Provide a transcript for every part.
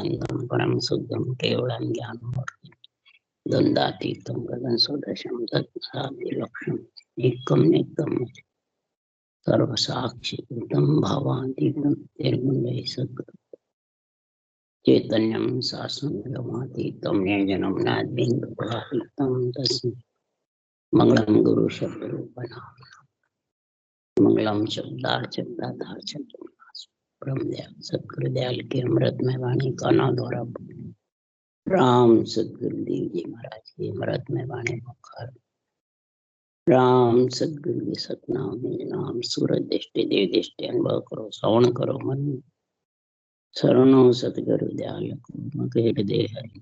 सच्चिदानंदं परम शुद्धं केवलं ज्ञानमूर्तिं द्वन्द्वातीतं गगन सदृशं तत्सादिलक्ष्यम् एकं नित्यं सर्वसाक्षिभूतं भावातीतं निर्गुणैः सद्गुरुं चैतन्यं शासनगमातीतं निर्जनं नाद्बिन्दुपरातीतं तस्मै मंगलम गुरु शब्दरूपनाम मंगलम शब्दाधार ब्रह्मदयाल सतगुरुदयाल की अमृतमय वाणी काना द्वारा राम सतगुरुदेव जी महाराज की अमृतमय वाणी मुखार राम सतगुरु के सतनाम में नाम सूरज दृष्टि देव दृष्टि अनुभव करो श्रवण करो मन शरणो सतगुरु दयाल को हृदय हरि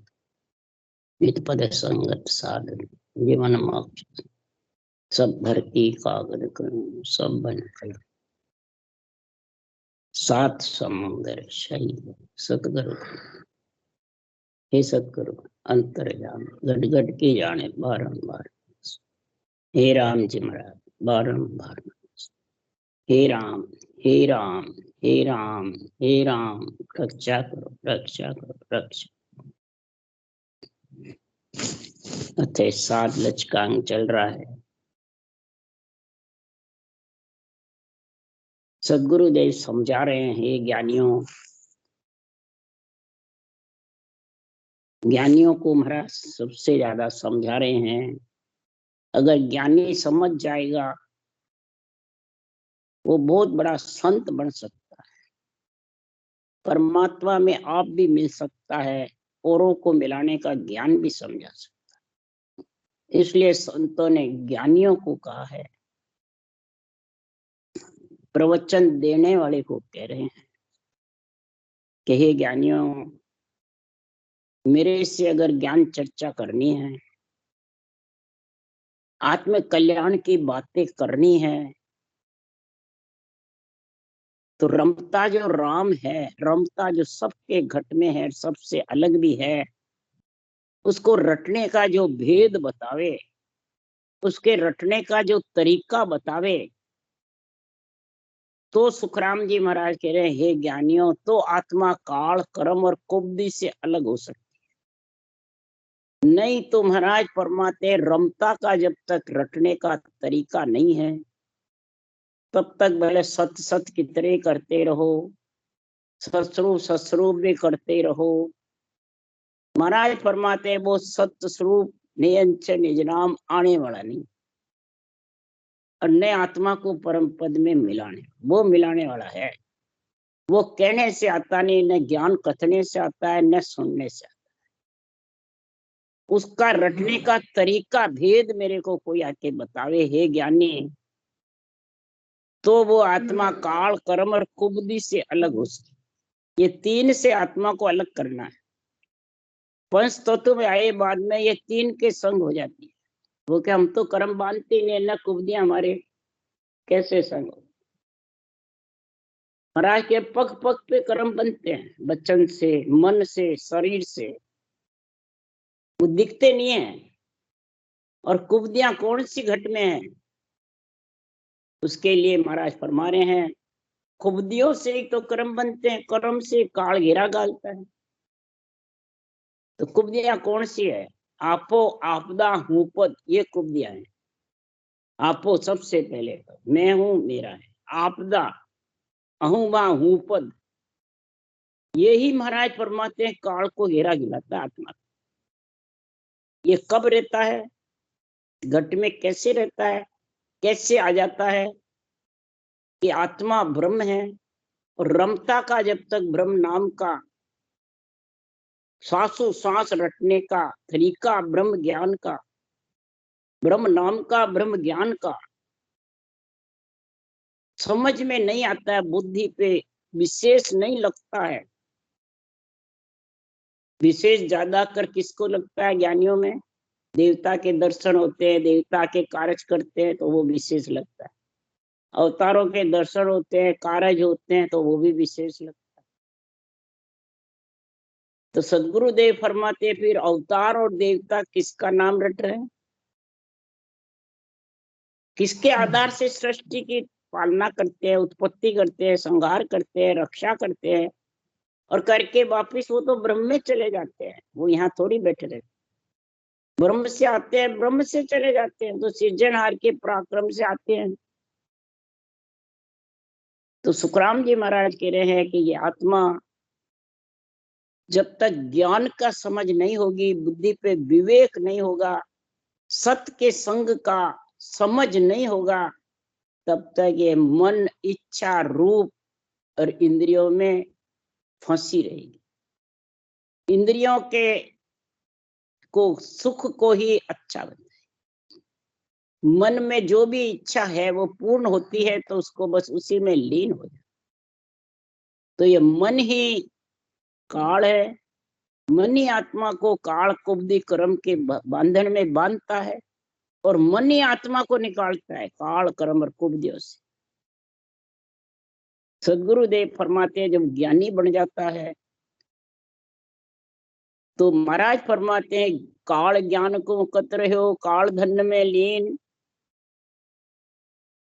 नित पद संगत साधन जीवन मोक्ष सब धरती कागज करूं सब बन कर सात समुंदर शहीद सतगुरु हे सतगुरु अंतर्याम गट गट के जाने बारंबार हे राम जी महाराज बारंबार हे राम हे राम हे राम हे राम रक्षा करो रक्षा करो रक्षा। अथे 7 लचकांग चल रहा है। सदगुरुदेव समझा रहे हैं ज्ञानियों ज्ञानियों को महाराज सबसे ज्यादा समझा रहे हैं। अगर ज्ञानी समझ जाएगा वो बहुत बड़ा संत बन सकता है, परमात्मा में आप भी मिल सकता है, औरों को मिलाने का ज्ञान भी समझा सकता है। इसलिए संतों ने ज्ञानियों को कहा है, प्रवचन देने वाले को कह रहे हैं कि हे ज्ञानियों, मेरे से अगर ज्ञान चर्चा करनी है, आत्म कल्याण की बातें करनी है, तो रमता जो राम है, रमता जो सबके घट में है, सबसे अलग भी है, उसको रटने का जो भेद बतावे, उसके रटने का जो तरीका बतावे, तो सुखराम जी महाराज कह रहे हैं, हे ज्ञानियों, तो आत्मा काल कर्म और कुब्दी से अलग हो सकती है। नहीं तो महाराज परमात्मा रमता का जब तक रटने का तरीका नहीं है, तब तक भले सत सत की तरह करते रहो, ससरूप ससरूप भी करते रहो। महाराज फरमाते वो सत्य स्वरूप नियंच निज नाम आने वाला नहीं, और नए आत्मा को परम पद में मिलाने, वो मिलाने वाला है। वो कहने से आता नहीं, न ज्ञान कथने से आता है, न सुनने से आता है। उसका रटने का तरीका भेद मेरे को कोई आके बतावे, हे ज्ञानी, तो वो आत्मा काल कर्म और कुबदी से अलग हो सकती। ये 3 से आत्मा को अलग करना है। पंच तत्व में आए बाद में ये 3 के संग हो जाती है। वो क्या हम तो कर्म बांधते नहीं, न कुबदियां हमारे कैसे संग हो। महाराज के पग पग पे कर्म बनते हैं, वचन से, मन से, शरीर से, वो दिखते नहीं है। और कुबदियां कौन सी घट में है, उसके लिए महाराज फरमा रहे हैं, कुबदियों से ही तो कर्म बनते हैं, कर्म से काल घेरा गालता है। तो कुबदियां कौन सी है, आपो आपदा हूं पद, ये कुबदियां हैं। आपो सबसे पहले तो मैं हूं, मेरा है। आपदा अहुमा हूं पद, यही महाराज फरमाते हैं काल को घेरा गिलाता है आत्मा। ये कब रहता है, घट में कैसे रहता है, कैसे आ जाता है कि आत्मा ब्रह्म है, और रमता का जब तक ब्रह्म नाम का श्वासों श्वास रटने का तरीका, ब्रह्म ज्ञान का, ब्रह्म नाम का, ब्रह्म ज्ञान का समझ में नहीं आता है, बुद्धि पे विशेष नहीं लगता है। विशेष ज्यादा कर किसको लगता है, ज्ञानियों में? देवता के दर्शन होते हैं, देवता के कार्य करते हैं, तो वो विशेष लगता है। अवतारों के दर्शन होते हैं, कार्य होते हैं, तो वो भी विशेष लगता है। तो सदगुरुदेव फरमाते फिर अवतार और देवता किसका नाम रट रहे हैं, किसके आधार से सृष्टि की पालना करते हैं, उत्पत्ति करते हैं, संहार करते हैं, रक्षा करते हैं, और करके वापिस वो तो ब्रह्म में चले जाते हैं, वो यहाँ थोड़ी बैठे रहते। ब्रह्म से आते हैं, ब्रह्म से चले जाते हैं, तो सृजनहार के पराक्रम से आते हैं। तो सुखराम जी महाराज कह रहे हैं कि ये आत्मा जब तक ज्ञान का समझ नहीं होगी, बुद्धि पे विवेक नहीं होगा, सत्य के संग का समझ नहीं होगा, तब तक ये मन, इच्छा, रूप और इंद्रियों में फंसी रहेगी। इंद्रियों के को सुख को ही अच्छा बनता है। मन में जो भी इच्छा है वो पूर्ण होती है तो उसको बस उसी में लीन हो जाए। तो ये मन ही काल है, मन ही आत्मा को काल कुब्दि कर्म के बंधन में बांधता है, और मन ही आत्मा को निकालता है काल कर्म और कुब्दियों से। सदगुरुदेव फरमाते हैं जब ज्ञानी बन जाता है तो महाराज फरमाते हैं काल ज्ञान को कत रहो, काल धन में लीन,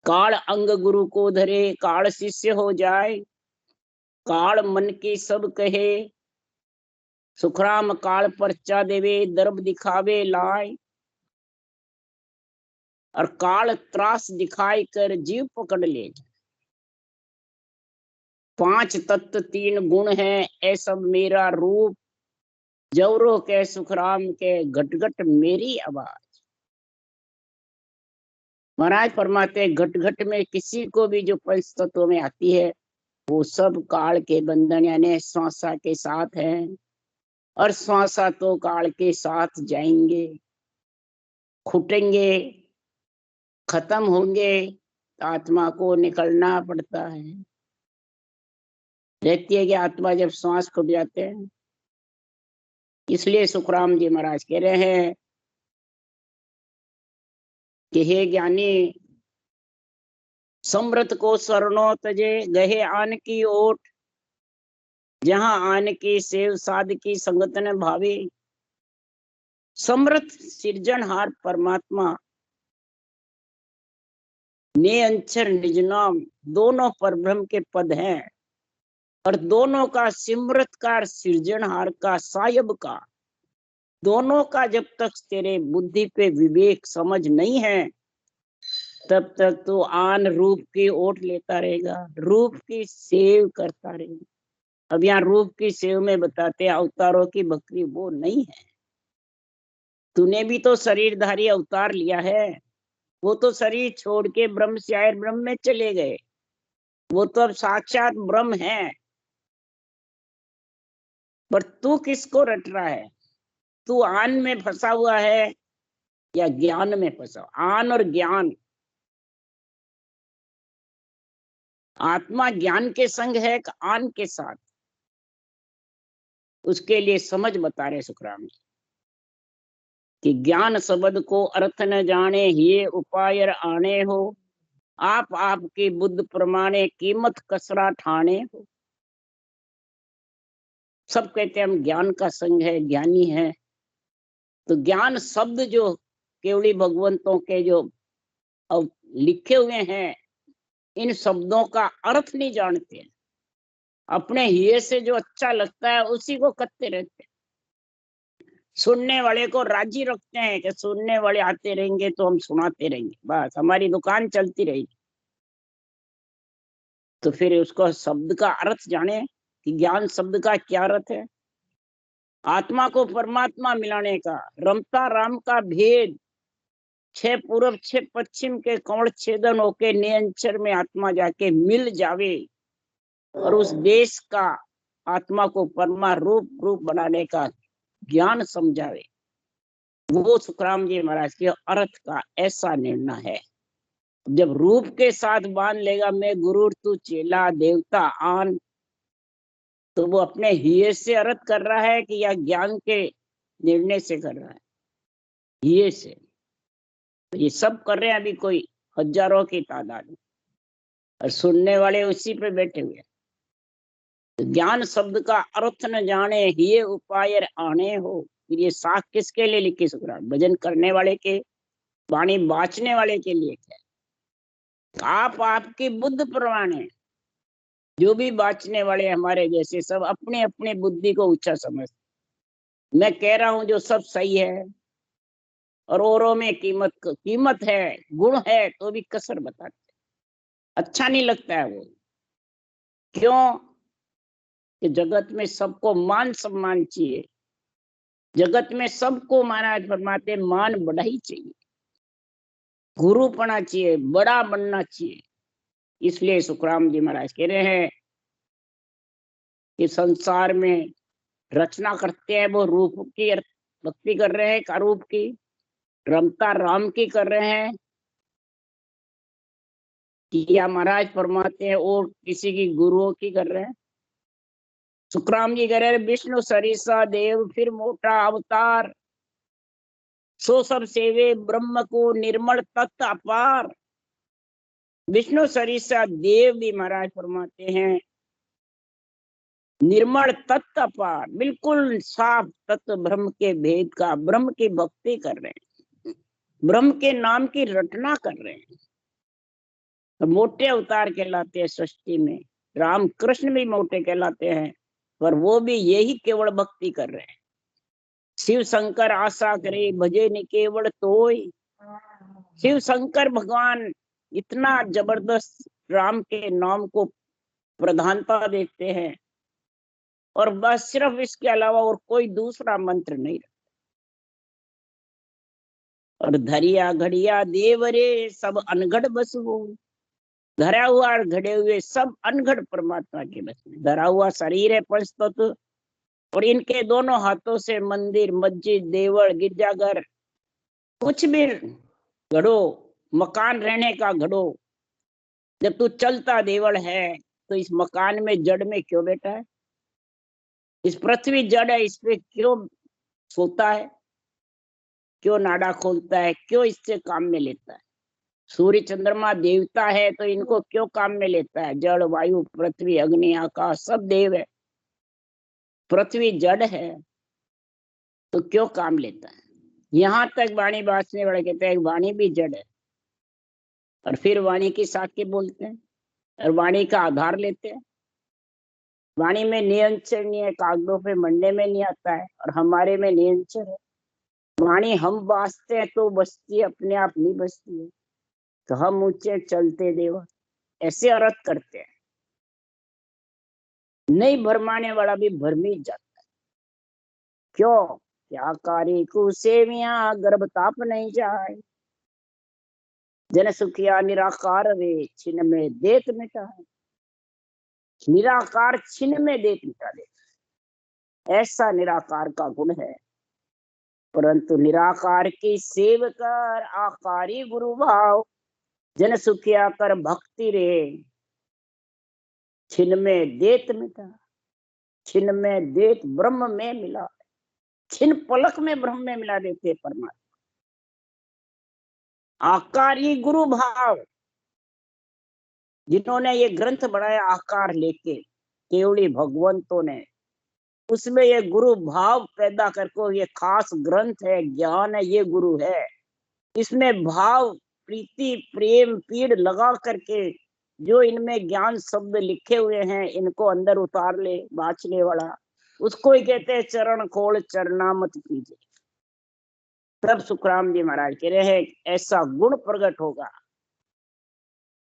काल अंग गुरु को धरे, काल शिष्य हो जाए, काल मन की सब कहे, सुखराम काल परचा देवे, दर्ब दिखावे लाए, और काल त्रास दिखाई कर जीव पकड़ ले। 5 तत्व 3 गुण है, ऐ सब मेरा रूप, जवरो के सुखराम के घट घट मेरी आवाज। महाराज फरमाते घट घट में किसी को भी जो पंच तत्वों में आती है वो सब काल के बंधन यानी श्वासा के साथ है, और श्वासा तो काल के साथ जाएंगे, खुटेंगे, खत्म होंगे, आत्मा को निकलना पड़ता है। रहती है कि आत्मा जब श्वास खुट जाते हैं। इसलिए सुखराम जी महाराज कह रहे हैं कि हे ज्ञानी, समृत को शरणो तजे, गहे आन की ओट, जहां आन की सेव साध की संगत न भावी। समृत सृजनहार परमात्मा ने अंचर निज नाम, दोनों परब्रह्म के पद हैं, और दोनों का सिमरतकार सृजनहार का सायब का, दोनों का जब तक तेरे बुद्धि पे विवेक समझ नहीं है तब तक तो आन रूप की ओट लेता रहेगा, रूप की सेव करता रहेगा। अब यहाँ रूप की सेव में बताते अवतारों की बकरी वो नहीं है। तूने भी तो शरीरधारी अवतार लिया है, वो तो शरीर छोड़ के ब्रह्म से आए, ब्रह्म में चले गए, वो तो अब साक्षात ब्रह्म है। पर तू किसको रट रहा है? तू आन में फंसा हुआ है या ज्ञान में फंसा? आन और ज्ञान, आत्मा ज्ञान के संग है कि आन के साथ, उसके लिए समझ बता रहे सुखराम जी कि ज्ञान शब्द को अर्थ न जाने, ये उपाय आने हो, आप आपकी बुद्ध प्रमाणे कीमत कसरा ठाने हो। सब कहते हैं हम ज्ञान का संग है, ज्ञानी है, तो ज्ञान शब्द जो केवली भगवंतों के जो लिखे हुए हैं, इन शब्दों का अर्थ नहीं जानते हैं, अपने हिये से जो अच्छा लगता है उसी को करते रहते हैं। सुनने वाले को राजी रखते हैं कि सुनने वाले आते रहेंगे तो हम सुनाते रहेंगे, बस हमारी दुकान चलती रहेगी। तो फिर उसको शब्द का अर्थ जाने कि ज्ञान शब्द का क्या अर्थ है। आत्मा को परमात्मा मिलाने का, रमता राम का भेद, 6 पूर्व 6 पश्चिम के कवड़ छेदन होके नियंचर में आत्मा जाके मिल जावे, और उस देश का आत्मा को परमा रूप बनाने का ज्ञान समझावे, वो सुखराम जी महाराज के अर्थ का ऐसा निर्णय है। जब रूप के साथ बांध लेगा मैं गुरु तू चेला देवता आन, तो वो अपने हिये से अर्थ कर रहा है कि या ज्ञान के निर्णय से कर रहा है? हिये से। तो ये सब कर रहे हैं अभी कोई हजारों की तादाद में, और सुनने वाले उसी पे बैठे हुए हैं। तो ज्ञान शब्द का अर्थ न जाने, हिये उपाय आने हो। फिर ये साख किसके लिए लिखी सुखराम? भजन करने वाले के, वाणी बाँचने वाले के लिए क्या? आप आपकी बुद्ध प्रमाणे जो भी बाँचने वाले हमारे जैसे सब अपने अपने बुद्धि को ऊंचा समझते। मैं कह रहा हूं जो सब सही है, और औरों में कीमत है, गुण है, तो भी कसर बताते। अच्छा नहीं लगता है वो। क्यों? कि जगत में सबको मान सम्मान चाहिए, जगत में सबको महाराज फरमाते मान बढ़ाई चाहिए, गुरुपना चाहिए, बड़ा बनना चाहिए। इसलिए सुखराम जी महाराज कह रहे हैं कि संसार में रचना करते हैं वो रूप की भक्ति कर रहे हैं, का रूप की रमता राम की कर रहे हैं, कि या महाराज फरमाते हैं और किसी की गुरुओं की कर रहे हैं। सुखराम जी कह रहे हैं विष्णु सरिसा देव फिर मोटा अवतार, सो सब सेवे ब्रह्म को निर्मल तत्व अपार। विष्णु सरिसा देव भी महाराज फरमाते हैं निर्मल तत्व अपार, बिल्कुल साफ तत्व ब्रह्म के भेद का, ब्रह्म की भक्ति कर रहे हैं, ब्रह्म के नाम की रटना कर रहे हैं। तो मोटे अवतार कहलाते हैं सृष्टि में, राम कृष्ण भी मोटे कहलाते हैं, पर वो भी यही केवल भक्ति कर रहे हैं। शिव शंकर आशा करे भजे नि केवल तोय। शिव शंकर भगवान इतना जबरदस्त राम के नाम को प्रधानता देते हैं, और बस सिर्फ इसके अलावा और कोई दूसरा मंत्र नहीं। और धरिया घड़िया देव रे सब अनघड़ बस वो, धरा हुआ और घड़े हुए सब अनघड़ परमात्मा के बस में। धरा हुआ शरीर है पंच तत्व, और इनके दोनों हाथों से मंदिर मस्जिद देवल गिरजाघर कुछ भी गढ़ो, मकान रहने का गढ़ो। जब तू चलता देवल है तो इस मकान में जड़ में क्यों बैठा है? इस पृथ्वी जड़ है, इस पे क्यों सोता है, क्यों नाड़ा खोलता है, क्यों इससे काम में लेता है? सूर्य चंद्रमा देवता है तो इनको क्यों काम में लेता है? जड़ वायु पृथ्वी अग्नि आकाश सब देव है, पृथ्वी जड़ है तो क्यों काम लेता है? यहाँ तक वाणी बांसने वाले कहते हैं वाणी भी जड़ है, और फिर वाणी की साखी बोलते हैं और वाणी का आधार लेते हैं। वाणी में नियंत्रण नहीं है, कागजों पे मंडे में नहीं आता है, और हमारे में नियंत्रण है। वाणी हम बांसते हैं तो बसती है, अपने आप नहीं बसती है। तो हम ऊंचे चलते देवा ऐसे अर्थ करते हैं, नहीं भरमाने वाला भी भरमी जाता है। क्यों? क्या कारी कुसेविया गर्भ ताप नहीं जाए, जन सुखिया निराकार रे छिन में देत मिटा है। निराकार छिन में देत मिटा दे, ऐसा निराकार का गुण है। परंतु निराकार की सेव कर आकारी गुरु भाव, जन सुखिया कर भक्ति रे छिन में देत मिटा। छिन में देत ब्रह्म में मिला, छिन पलक में ब्रह्म में मिला देते परमात्मा। आकारी गुरु भाव, जिन्होंने ये ग्रंथ बनाया आकार लेके केवली भगवंतों ने, उसमें ये गुरु भाव पैदा करके ये खास ग्रंथ है, ज्ञान है, ये गुरु है। इसमें भाव प्रीति प्रेम पीड़ लगा करके जो इनमें ज्ञान शब्द लिखे हुए हैं इनको अंदर उतार ले बाँचने वाला, उसको ही कहते हैं चरण खोल चरणामत कीजिए। तब सुखराम जी महाराज कह रहे हैं ऐसा गुण प्रकट होगा।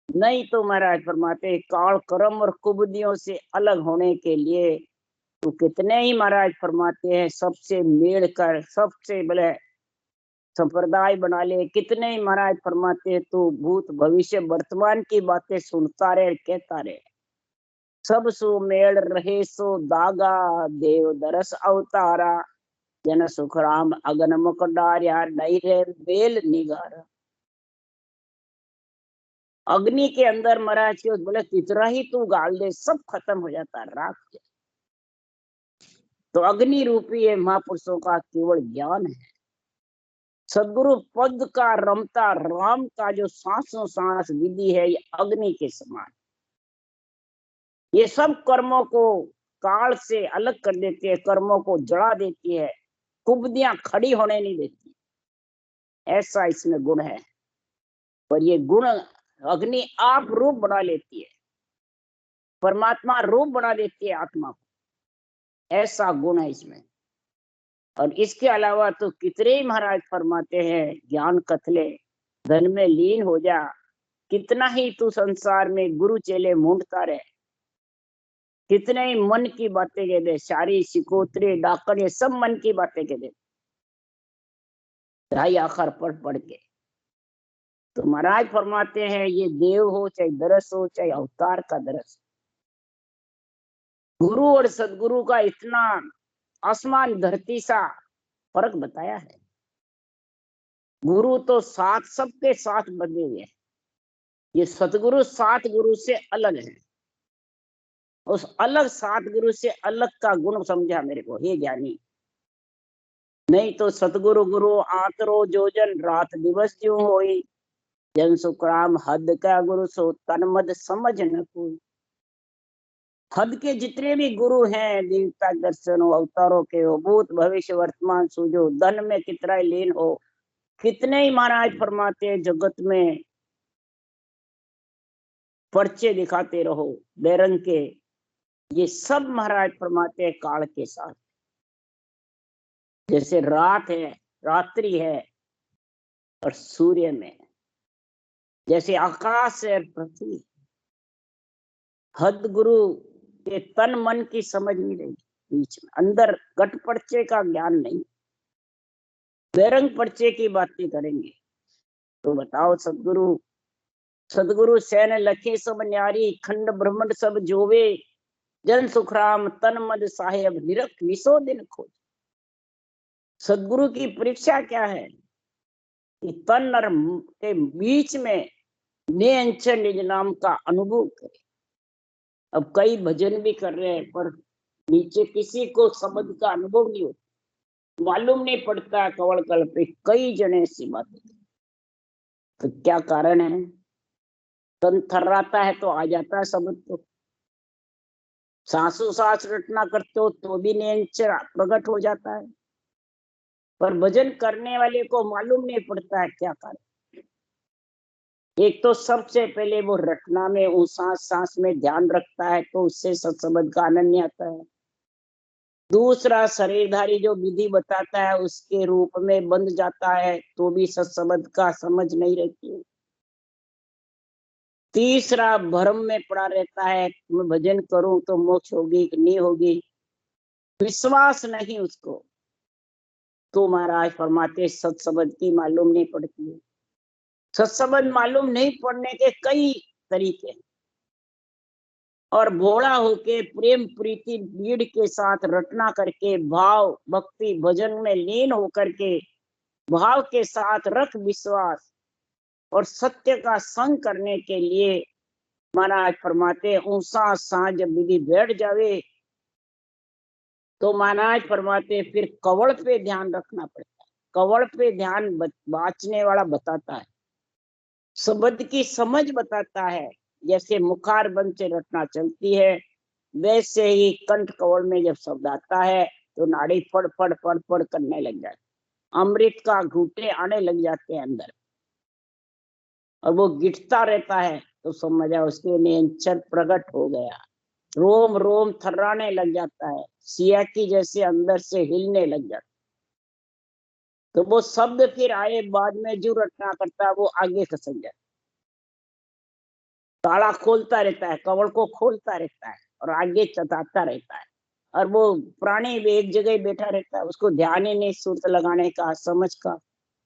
नहीं तो महाराज फरमाते काल कर्म और कुबदियों से अलग होने के लिए तो कितने ही महाराज फरमाते हैं सबसे मेल कर सबसे बड़े संप्रदाय बना ले। कितने ही महाराज फरमाते हैं तो भूत भविष्य वर्तमान की बातें सुनता रहे कहता रहे। सब सो मेल रहे सो दागा देव दरस अवतारा, जन सुखराम अगन मुकडार्या नहीं रे बेल निगारा। अग्नि के अंदर महाराज के बोले कितना ही तू गाल दे सब खत्म हो जाता राख के। तो अग्नि रूपी है महापुरुषों का केवल ज्ञान है। सदगुरु पद का रमता राम का जो सांसों सांस विधि है ये अग्नि के समान। ये सब कर्मों को काल से अलग कर देती है, कर्मों को जड़ा देती है, कुबदियां खड़ी होने नहीं देती। ऐसा इसमें गुण है। पर ये गुण अग्नि आप रूप बना लेती है। परमात्मा रूप बना देती है आत्मा को, ऐसा गुण है इसमें। और इसके अलावा तो कितने ही महाराज फरमाते हैं, ज्ञान कथले धन में लीन हो जा, कितना ही तू संसार में गुरु चेले मूंढता रहे, कितने ही मन की बातें कह दे, सारी सिकोत्री डाकड़ ये सब मन की बातें कह दे, ढाई आखर पढ़ के। तो महाराज फरमाते हैं, ये देव हो चाहे दरस हो चाहे अवतार का दरस, गुरु और सदगुरु का इतना आसमान धरती सा फर्क बताया है। गुरु तो साथ सबके साथ बंधे हुए हैं, ये सतगुरु सात गुरु से अलग है। उस अलग सात गुरु से अलग का गुण समझा मेरे को, हे ज्ञानी। नहीं तो सतगुरु गुरु आतरो जोजन, रात दिवस ज्यों होई, जन सुखराम हद का गुरु सो तन मद समझ न कोई। हद के जितने भी गुरु हैं, देवता दर्शन हो, अवतारों के हो, भूत भविष्य वर्तमान सूझो, धन में कितना लीन हो, कितने ही महाराज फरमाते हैं जगत में पर्चे दिखाते रहो बेरंग के, ये सब महाराज फरमाते हैं काल के साथ। जैसे रात है, रात्रि है, और सूर्य में, जैसे आकाश है, पृथ्वी। हद गुरु के तन मन की समझ नहीं रही, बीच में अंदर गट पर्चे का ज्ञान नहीं, बेरंग पर्चे की बातें करेंगे। तो बताओ सदगुरु, सदगुरु सैन लखे सब न्यारी, खंड ब्रह्मंड सब जोवे, जन सुखराम तन मद साहेब, निरख निसो दिन खोज। सदगुरु की परीक्षा क्या है कि तन और के बीच में निरंजन निज नाम का अनुभव करे। अब कई भजन भी कर रहे हैं, पर नीचे किसी को शब्द का अनुभव नहीं होता, मालूम नहीं पड़ता, कवल कल पे कई जने ऐसी बातें। तो क्या कारण है? तन थर्राता है तो आ जाता है शब्द, तो सांसों सांस रटना करते हो तो भी निरंजन प्रकट हो जाता है, पर भजन करने वाले को मालूम नहीं पड़ता है क्या कारण। एक तो सबसे पहले वो रटना में, उस सांस सांस में ध्यान रखता है, तो उससे सत्संग का आनंद नहीं आता है। दूसरा, शरीरधारी जो विधि बताता है उसके रूप में बंध जाता है, तो भी सत्संग का समझ नहीं रहती। तीसरा, भ्रम में पड़ा रहता है, मैं भजन करूं तो मोक्ष होगी कि नहीं होगी, विश्वास नहीं उसको। तो महाराज फरमाते सत्संग की मालूम नहीं पड़ती है। सत्संग मालूम नहीं पड़ने के कई तरीके हैं, और भोला होके प्रेम प्रीति भीड़ के साथ रटना करके, भाव भक्ति भजन में लीन होकर के, भाव के साथ रख विश्वास और सत्य का संग करने के लिए महाराज फरमाते ऊंसा सांझ जब विधि बैठ जावे, तो महाराज फरमाते फिर कवड़ पे ध्यान रखना पड़ता है। कवड़ पे ध्यान बाँचने वाला बताता है, शब्द की समझ बताता है। जैसे मुखार बंद से रटना चलती है, वैसे ही कंठ कवड़ में जब शब्द आता है तो नाड़ी फड़ फड़ फड़ फड़ करने लग जाती, अमृत का घूंटे आने लग जाते हैं अंदर, और वो गिरता रहता है, तो समझा उसके निरंजन प्रकट हो गया। रोम रोम थर्राने लग जाता है, सिया की जैसे अंदर से हिलने लग जाता। तो वो शब्द फिर आए बाद में जो रटना करता है वो आगे खसक जाता, ताला खोलता रहता है, कवड़ को खोलता रहता है और आगे चताता रहता है। और वो प्राणी भी एक जगह बैठा रहता है, उसको ध्यान ही नहीं सुरत लगाने का, समझ का,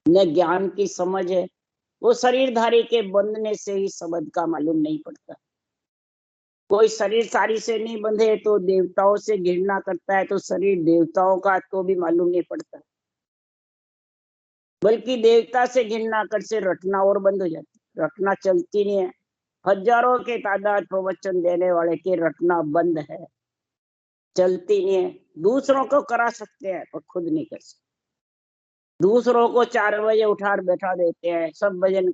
न ज्ञान की समझ है। वो शरीरधारी के बंधने से ही शब्द का मालूम नहीं पड़ता। कोई शरीर सारी से नहीं बंधे तो देवताओं से घृणा करता है, तो शरीर देवताओं का तो भी मालूम नहीं पड़ता, बल्कि देवता से घृणा कर से रटना और बंद हो जाती, रटना चलती नहीं है। हजारों के तादाद प्रवचन देने वाले की रटना बंद है, चलती नहीं है। दूसरों को करा सकते हैं पर खुद नहीं कर सकते। दूसरों को 4 बजे उठा बैठा देते हैं, सब भजन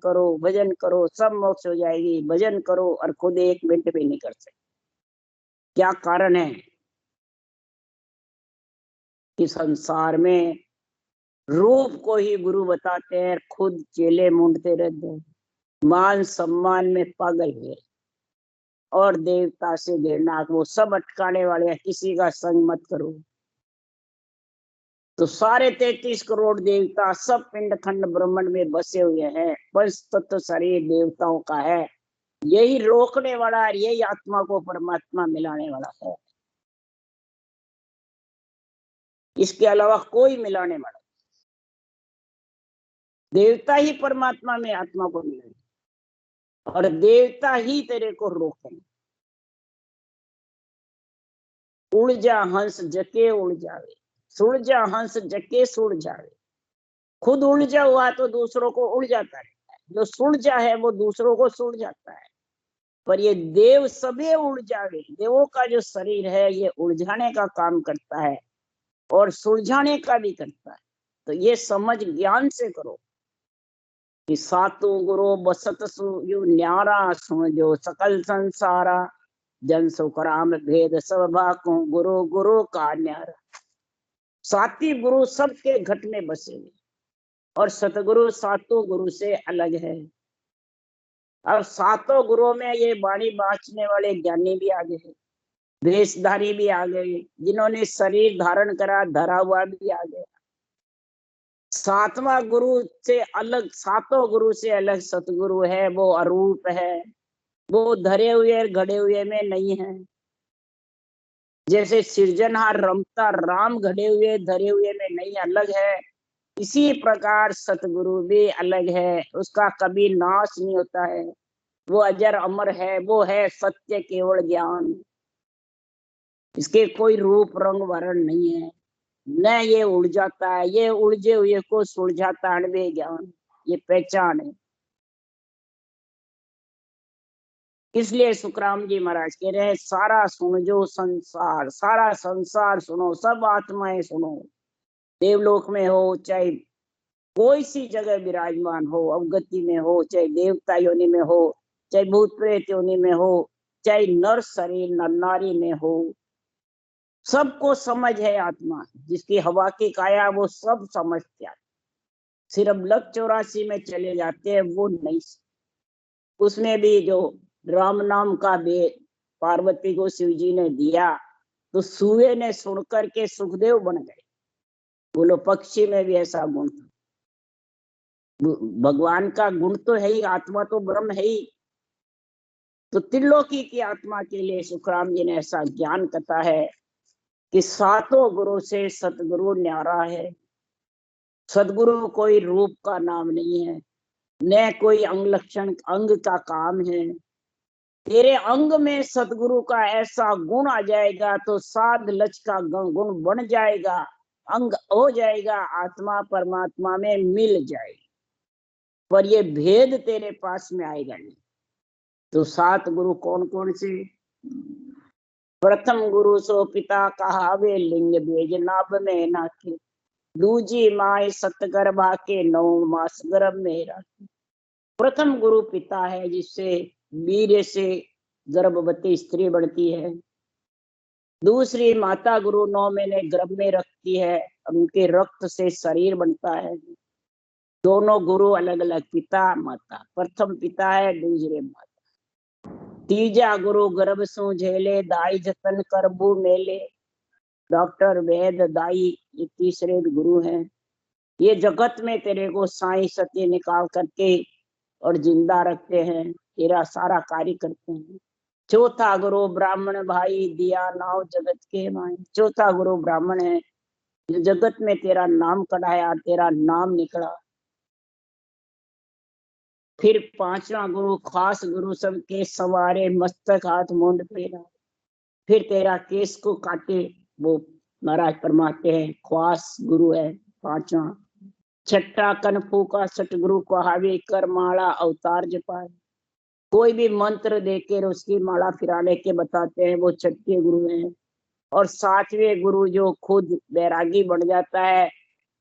करो सब मोक्ष हो जाएगी, भजन करो, और खुद 1 मिनट भी नहीं कर सकते। क्या कारण है कि संसार में रूप को ही गुरु बताते हैं, खुद चेले मूंढते रहते हैं, मान सम्मान में पागल हुए। और देवता से घृणा, वो सब अटकाने वाले हैं, किसी का संग मत करो। तो सारे 33 करोड़ देवता सब पिंड खंड ब्रह्मांड में बसे हुए हैं, पंच तत्व शरीर देवताओं का है। यही रोकने वाला है, यही आत्मा को परमात्मा मिलाने वाला है। इसके अलावा कोई मिलाने वाला, देवता ही परमात्मा में आत्मा को मिलाए और देवता ही तेरे को रोके। उड़ जा हंस जके उड़ जावे, सुड़ जा हंस जके सुड़ जावे। खुद उलझा हुआ तो दूसरों को उड़ जाता है, जो सुलझा है वो दूसरों को सुलझ जाता है। पर ये देव सभी उड़ जावे, देवों का जो शरीर है ये उलझाने का काम करता है और सुलझाने का भी करता है। तो ये समझ ज्ञान से करो कि सातु गुरु बसत यु न्यारा समझो सकल संसारा, जन सुखराम भेद सब भाको गुरु गुरु का न्यारा। साती गुरु सबके घट में बसे और सतगुरु सातों गुरु से अलग है। अब सातों गुरुओं में ये वाणी बांचने वाले ज्ञानी भी आ गए, वेशधारी भी आ गए, जिन्होंने शरीर धारण करा धरा हुआ भी आ गया। सातवां गुरु से अलग, सातों गुरु से अलग सतगुरु है, वो अरूप है, वो धरे हुए घड़े हुए में नहीं है। जैसे सृजनहार रमता राम घड़े हुए धरे हुए में नहीं, अलग है। इसी प्रकार सतगुरु भी अलग है, उसका कभी नाश नहीं होता है, वो अजर अमर है, वो है सत्य केवल ज्ञान। इसके कोई रूप रंग वर्ण नहीं है, न ये उड़ जाता है, ये उलझे हुए को सुलझाता है ज्ञान, ये पहचान है। इसलिए सुखराम जी महाराज कह रहे हैं सारा सुन जो संसार, सारा संसार सुनो, सब आत्माएं सुनो। देवलोक में हो चाहे कोई सी जगह विराजमान हो, अवगति में हो चाहे देवता योनि में हो, चाहे भूत प्रेत योनि में हो, चाहे नर शरीर नर नारी में हो, सबको समझ है आत्मा। जिसकी हवा की काया वो सब समझते हैं, सिर्फ लक 84 में चले जाते हैं वो नहीं। उसमें भी जो राम नाम का वेद पार्वती को शिव जी ने दिया तो सुए ने सुन करके सुखदेव बन गए। बोलो पक्षी में भी ऐसा गुण था, भगवान का गुण तो है ही, आत्मा तो ब्रह्म है ही। तो त्रिलोकी की आत्मा के लिए सुखराम जी ने ऐसा ज्ञान कथा है कि सातों गुरु से सतगुरु न्यारा है। सदगुरु कोई रूप का नाम नहीं है, न कोई अंग लक्षण अंग का काम है। तेरे अंग में सतगुरु का ऐसा गुण आ जाएगा तो साध लच का गुण बन जाएगा, अंग हो जाएगा, आत्मा परमात्मा में मिल जाएगी। पर ये भेद तेरे पास में आएगा नहीं। तो 7 गुरु कौन कौन से? प्रथम गुरु सो पिता कहावे, लिंग भेज नाभ में नाखे। दूजी माए सतगर्भा के 9 मास गर्भ में राखे। प्रथम गुरु पिता है, जिससे वीर्य से गर्भवती स्त्री बढ़ती है। दूसरी माता गुरु 9 महीने गर्भ में रखती है, उनके रक्त से शरीर बनता है। दोनों गुरु अलग अलग, पिता माता, प्रथम पिता है दूसरे माता। तीजा गुरु गर्भ सो झेले, दाई जतन करबू मेले। डॉक्टर वेद दाई ये तीसरे गुरु हैं, ये जगत में तेरे को साई सत्य निकाल करके और जिंदा रखते हैं, तेरा सारा कार्य करते हैं। चौथा गुरु ब्राह्मण भाई, दिया नाव जगत के माई। चौथा गुरु ब्राह्मण है, जो जगत में तेरा नाम कढ़ाया, तेरा नाम निकला। फिर पांचवा गुरु खास गुरु, सबके सवारे, मस्तक हाथ मुंड फेरा। फिर तेरा केस को काटे वो महाराज परमाते हैं, खास गुरु है पांचवा। छठा कनफू का सतगुरु को हावी कर माला अवतार जपाए। कोई भी मंत्र देकर उसकी माला फिराने के बताते हैं, वो छठे गुरु हैं। और 7वें गुरु जो खुद बैरागी बन जाता है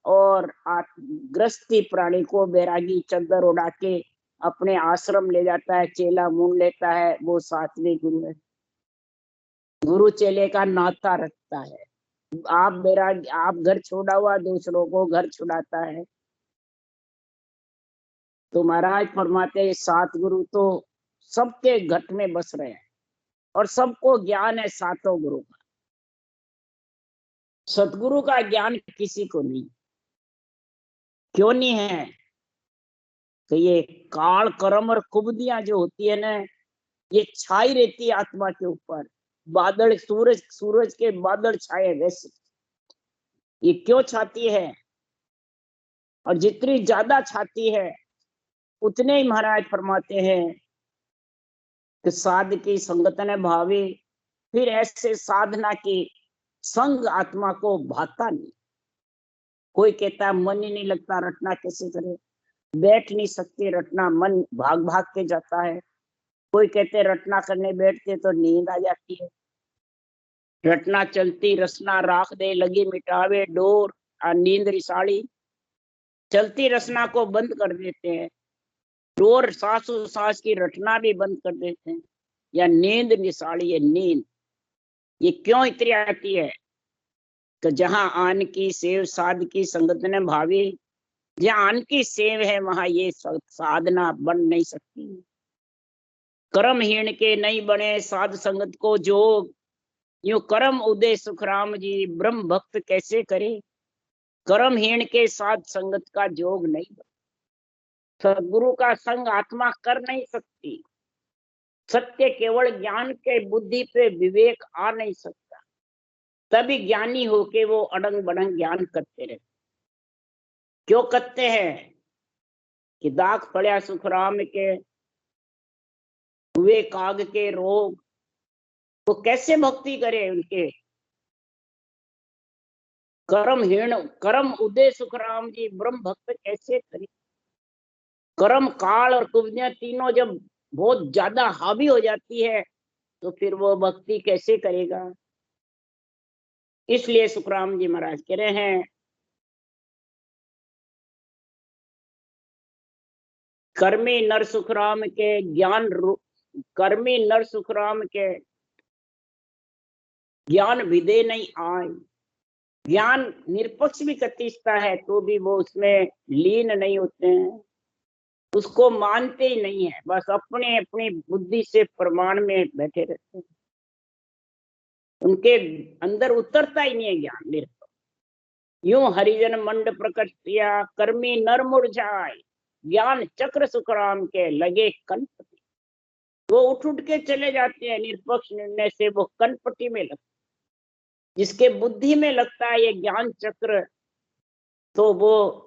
और ग्रस्ती प्राणी को बैरागी चद्दर उड़ा के अपने आश्रम ले जाता है, चेला मुन लेता है, वो 7वें गुरु है। गुरु चेले का नाता रखता है। आप बैरागी, आप घर छोड़ा हुआ दूसरों को घर छुड़ाता है। तो महाराज फरमाते 7 गुरु तो सबके घट में बस रहे हैं। और सबको ज्ञान है सातों गुरु का। सतगुरु का ज्ञान किसी को नहीं। क्यों नहीं है? तो ये काल कर्म और कुबदियां जो होती है ना, ये छाई रहती है आत्मा के ऊपर। बादल, सूरज के बादल छाए वैसे ये क्यों छाती है? और जितनी ज्यादा छाती है उतने ही महाराज फरमाते हैं कि साध की संगत ने भावे, फिर ऐसे साधना की संग आत्मा को भाता नहीं। कोई कहता है मन ही नहीं लगता, रटना कैसे करे? बैठ नहीं सकते रटना, मन भाग भाग के जाता है। कोई कहते रटना करने बैठते तो नींद आ जाती है। रटना चलती रसना राख दे, लगी मिटावे डोर आ नींद रिसाड़ी। चलती रसना को बंद कर देते हैं, डोर सांसों सांस की रटना भी बंद कर देते हैं, या नींद निसाड़ी है नींद। ये क्यों इतनी आती है? तो जहां आन की सेव साध की संगत ने भावी, जहां आन की सेव है वहां ये साधना बन नहीं सकती। कर्महीन के नहीं बने साध संगत को जोग, यूं कर्म उदय सुखराम जी ब्रह्म भक्त कैसे करे। कर्महीन के साथ संगत का जोग नहीं बने। सदगुरु का संग आत्मा कर नहीं सकती। सत्य केवल ज्ञान के बुद्धि पे विवेक आ नहीं सकता। तभी ज्ञानी होके वो अड़ंग बड़ंग ज्ञान करते रहते। क्यों करते हैं? कि दाग पड़ा सुखराम के हुए काग के रोग, वो कैसे भक्ति करे उनके। कर्महीन कर्म उदय सुखराम जी ब्रह्म भक्त कैसे करे। कर्म काल और कुब्जियां तीनों जब बहुत ज्यादा हावी हो जाती है तो फिर वो भक्ति कैसे करेगा। इसलिए सुखराम जी महाराज कह रहे हैं, कर्मी नर सुखराम के ज्ञान, कर्मी नर सुखराम के ज्ञान विदे नहीं आए। ज्ञान निरपक्ष भी कतिस्ता है तो भी वो उसमें लीन नहीं होते हैं, उसको मानते ही नहीं है, बस अपने अपनी बुद्धि से प्रमाण में बैठे रहते हैं। उनके अंदर उतरता ही नहीं है ज्ञान निरपक्ष। यूं हरिजन मंड प्रकट किया, कर्मी नर मुरझाए, ज्ञान चक्र सुखराम के लगे कनपटी। वो उठ उठ के चले जाते हैं, निरपक्ष निर्णय से वो कनपटी में लगते। जिसके बुद्धि में लगता है ये ज्ञान चक्र, तो वो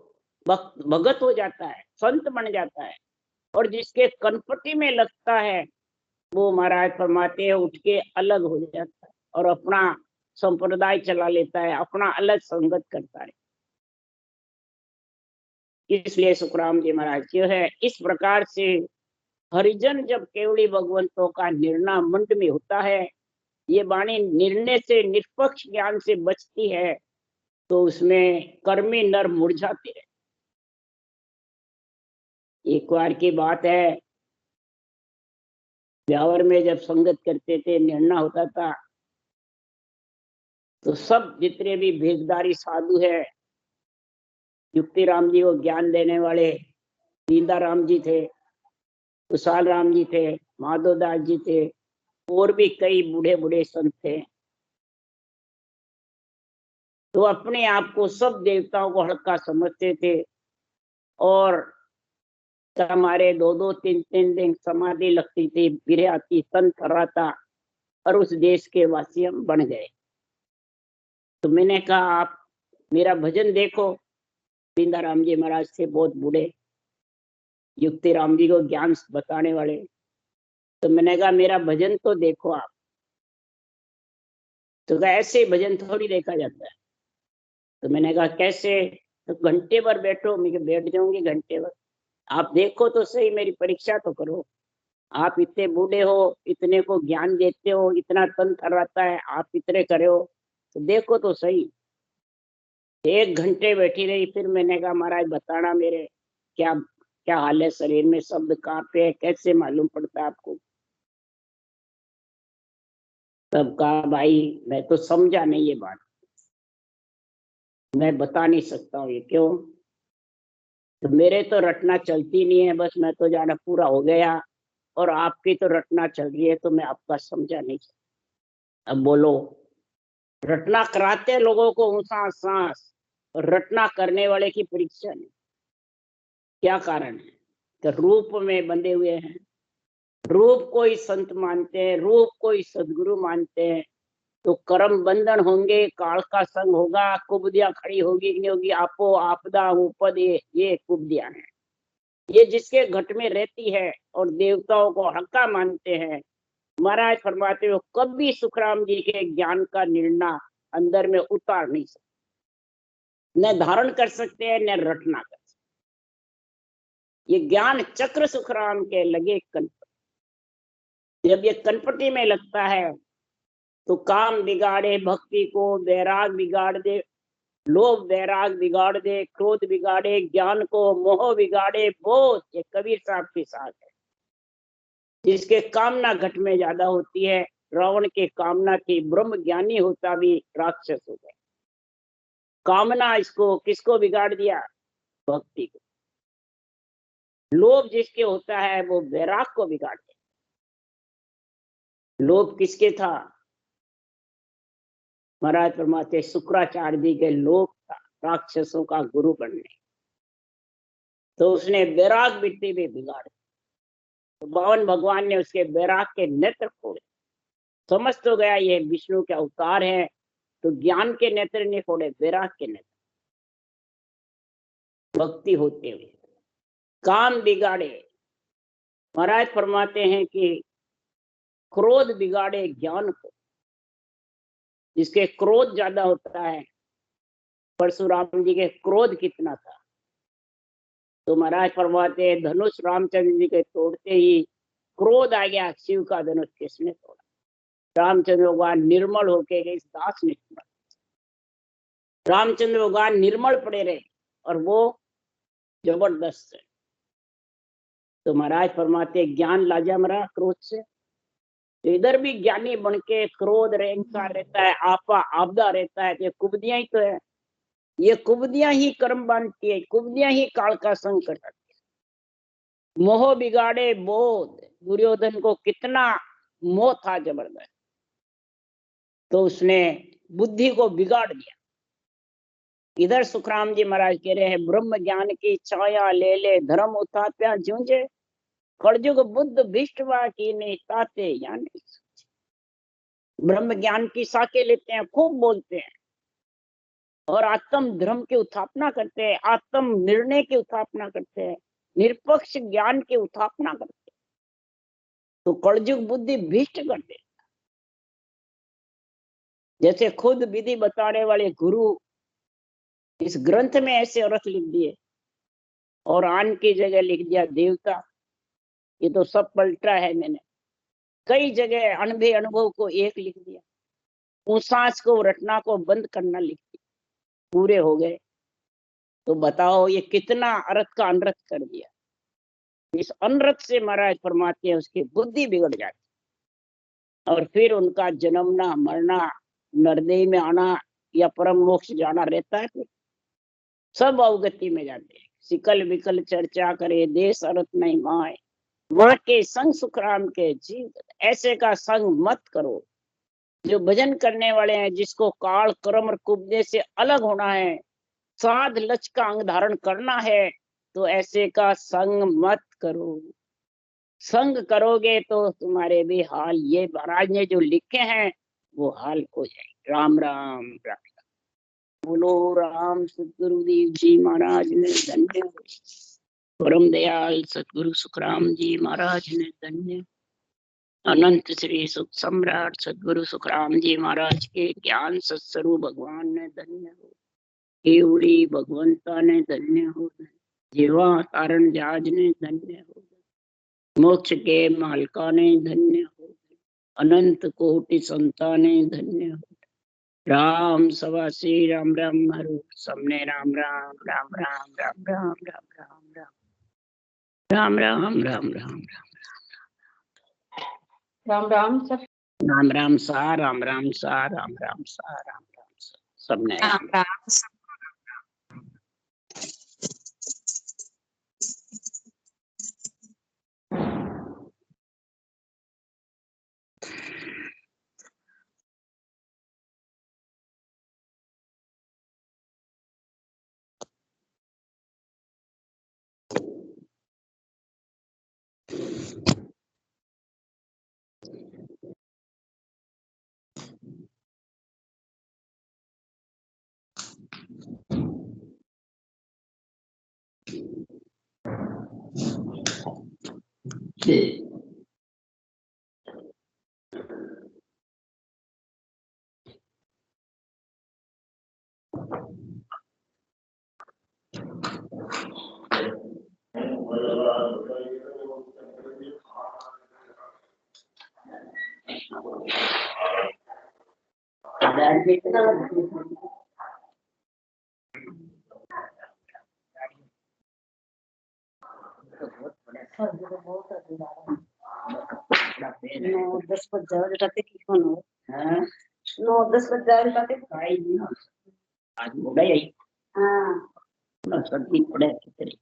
भगत हो जाता है, संत बन जाता है। और जिसके कनपटी में लगता है वो महाराज फरमाते हैं उठ के अलग हो जाता है और अपना संप्रदाय चला लेता है, अपना अलग संगत करता है। इसलिए सुखराम जी महाराज जो है इस प्रकार से हरिजन जब केवली भगवंतों का निर्णय मंड में होता है, ये वाणी निर्णय से निष्पक्ष ज्ञान से बचती है, तो उसमें कर्मी नर मुरझाते हैं। एक बार की बात है, ब्यावर में जब संगत करते थे, निर्णय होता था, तो सब जितने भी भेषधारी साधु है, युक्ति राम जी को ज्ञान देने वाले दीनदार राम जी थे, कुशाल राम जी थे, माधोदास जी थे, और भी कई बूढ़े बूढ़े संत थे। तो अपने आप को सब देवताओं को हल्का समझते थे और हमारे दो दो तीन तीन दिन समाधि लगती थी, फिर आती सन थर्राता, और उस देश के वासी हम बन गए। तो मैंने कहा आप मेरा भजन देखो। दीनदार राम जी महाराज थे बहुत बूढ़े, युक्ति राम जी को ज्ञान बताने वाले। तो मैंने कहा मेरा भजन तो देखो आप। तो कहा ऐसे भजन थोड़ी देखा जाता है। तो मैंने कहा कैसे? तो घंटे भर बैठो। मैं बैठ जाऊंगी घंटे भर, आप देखो तो सही, मेरी परीक्षा तो करो। आप इतने बूढ़े हो, इतने को ज्ञान देते हो, इतना तन थर्राता है, आप इतने करे हो, तो देखो तो सही। एक घंटे बैठी रही, फिर मैंने कहा महाराज बताना मेरे क्या क्या हाल है, शरीर में शब्द कांपे, कैसे मालूम पड़ता है आपको? तब कहा भाई मैं तो समझा नहीं ये बात, मैं बता नहीं सकता हूँ ये क्यों। तो मेरे तो रटना चलती नहीं है, बस मैं तो जाना पूरा हो गया, और आपकी तो रटना चल रही है, तो मैं आपका समझा नहीं सकता। अब बोलो, रटना कराते लोगों को ऊंचा सांस, रटना करने वाले की परीक्षा नहीं। क्या कारण है? कि रूप में बंधे हुए हैं, रूप कोई संत मानते हैं, रूप कोई सदगुरु मानते हैं, तो कर्म बंधन होंगे, काल का संग होगा, कुबदियां खड़ी होगी कि नहीं होगी, आपो आपदा उपद, ये कुबदियां हैं। ये जिसके घट में रहती है और देवताओं को हक्का मानते हैं, महाराज फरमाते हो कभी सुखराम जी के ज्ञान का निर्णय अंदर में उतार नहीं सकते, न धारण कर सकते हैं, न रटना कर सकते। ये ज्ञान चक्र सुखराम के लगे कनपटी। जब ये कनपटी में लगता है तो काम बिगाड़े भक्ति को, वैराग बिगाड़ दे, लोभ वैराग बिगाड़ दे, क्रोध बिगाड़े ज्ञान को, मोह बिगाड़े बोध। ये कबीर साहब की साथ है। जिसके कामना घट में ज्यादा होती है, रावण के कामना थी, ब्रह्म ज्ञानी होता भी राक्षस हो गया। कामना इसको किसको बिगाड़ दिया? भक्ति को। लोभ जिसके होता है वो वैराग को बिगाड़ दिया। लोभ किसके था? महाराज फरमाते शुक्राचार्य जी के लोभ था राक्षसों का गुरु बनने, तो उसने वैराग विद्या भी बिगाड़ दिया। तो बावन भगवान ने उसके वैराग के नेत्र खोले। समझ तो गया ये विष्णु के अवतार है, तो ज्ञान के नेत्र नहीं खोले, वैराग के नेत्र। भक्ति होते हुए काम बिगाड़े। महाराज फरमाते हैं कि क्रोध बिगाड़े ज्ञान को। जिसके क्रोध ज्यादा होता है, परशुराम जी के क्रोध कितना था, तो महाराज फरमाते हैं धनुष रामचंद्र जी के तोड़ते ही क्रोध आ गया, शिव का धनुष किसने तोड़ा? रामचंद्र भगवान निर्मल होके गए, इस दास ने तोड़ा। रामचंद्र भगवान निर्मल पड़े रहे और वो जबरदस्त है। तो महाराज फरमाते ज्ञान लाजा मरा क्रोध से। तो इधर भी ज्ञानी बन के क्रोध अहंकार रहता है, आपा आपदा रहता है, ये कुबदियां ही तो है। ये कुबदियां ही कर्म बांधती है, कुबदियां ही काल का संग करती है। मोह बिगाड़े बोध। दुर्योधन को कितना मोह था जबरदस्त, तो उसने बुद्धि को बिगाड़ दिया। इधर सुखराम जी महाराज कह रहे हैं ब्रह्म ज्ञान की छाया ले ले, धर्म उताप्या जूझे, कलयुग बुद्ध भिष्टवा की नहीं ताते या नहीं। ब्रह्म ज्ञान की साके लेते हैं, खूब बोलते हैं और आत्म धर्म की उत्थापना करते हैं, आत्म निर्णय की उत्थापना करते हैं, निरपेक्ष ज्ञान की उत्थापना करते हैं, तो कलयुग बुद्धि भ्रष्ट कर दे। जैसे खुद विधि बताने वाले गुरु इस ग्रंथ में ऐसे अर्थ लिख दिए और आन की जगह लिख दिया देवता। ये तो सब पलटा है मैंने। कई जगह अनुभे अनुभव को एक लिख दिया, उसास को रटना को बंद करना लिख दिया, पूरे हो गए। तो बताओ ये कितना अर्थ का अनर्थ कर दिया। इस अनर्थ से महाराज फरमाते हैं उसकी बुद्धि बिगड़ जाती और फिर उनका जन्मना मरना, नरदेह में आना या परम मोक्ष जाना रहता है। फिर सब अवगति में जाते हैं। सिकल विकल चर्चा करे, देश अर्थ नहीं माए, वहां के संग सुखराम के जीव। ऐसे का संग मत करो। जो भजन करने वाले हैं, जिसको काल कर्म और कुब्जे से अलग होना है, साध लक्ष्य का अंग धारण करना है, तो ऐसे का संग मत करो। संग करोगे तो तुम्हारे भी हाल ये महाराज ने जो लिखे हैं वो हाल हो जाए। राम राम राम। बोलो राम सतगुरुदेव जी महाराज ने धन्य हो। परम दयाल सतगुरु सुखराम जी महाराज ने धन्य। अनंत श्री सुख सम्राट सतगुरु सुखराम जी महाराज के ज्ञान सत्स्वरूप भगवान ने धन्य हो। केवड़ी भगवंता ने धन्य हो। जीवा तारण जाज ने धन्य हो। मोक्ष के मालका ने धन्य हो। अनंत कोटि संताने धन्य हो। राम सवासी राम राम हरु सबने राम राम राम राम राम राम राम राम राम राम राम राम राम राम राम सब राम राम सा राम राम सा राम राम सा राम राम सा सबने राम राम नौ दस बज जाओ जटाते की कौन हो 9-10 बज जाओ जटाते आज मोड़ा ही आई हाँ ना सर्दी पड़े कितनी